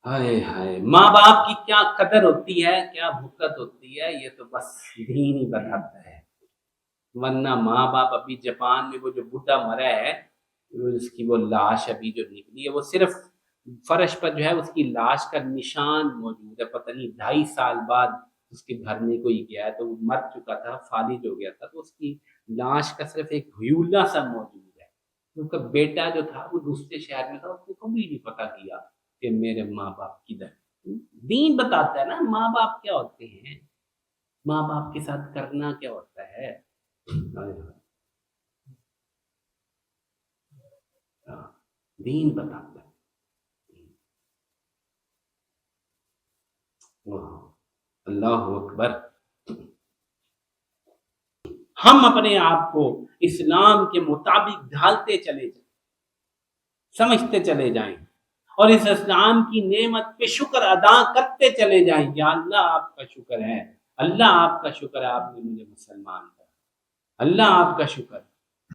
ہائے ہائے، ماں باپ کی کیا قدر ہوتی ہے، کیا بھکت ہوتی ہے، یہ تو بس دین ہی بتاتا ہے۔ ورنہ ماں باپ ابھی جاپان میں وہ جو بڈھا مرا ہے، اس کی وہ لاش ابھی جو نکلی ہے، وہ صرف فرش پر جو ہے اس کی لاش کا نشان موجود ہے، پتہ نہیں 2.5 سال بعد اس کے گھر میں کوئی گیا ہے تو وہ مر چکا تھا، فالج ہو گیا تھا، تو اس کی لاش کا صرف ایک ہیولہ سا موجود ہے۔ ان کا بیٹا جو تھا وہ دوسرے شہر میں تھا، اس نے کبھی نہیں پتہ کیا کہ میرے ماں باپ کدھر۔ دین بتاتا ہے نا ماں باپ کیا ہوتے ہیں، ماں باپ کے ساتھ کرنا کیا ہوتا ہے۔ ہاں، دین بتاتا ہے۔ واہ، اللہ اکبر۔ ہم اپنے آپ کو اسلام کے مطابق ڈھالتے چلے جائیں، سمجھتے چلے جائیں، اور اس اسلام کی نعمت پہ شکر ادا کرتے چلے جائیں۔ یا اللہ آپ کا شکر ہے، اللہ آپ کا شکر ہے، آپ نے مجھے مسلمان کیا، اللہ آپ کا شکر ہے۔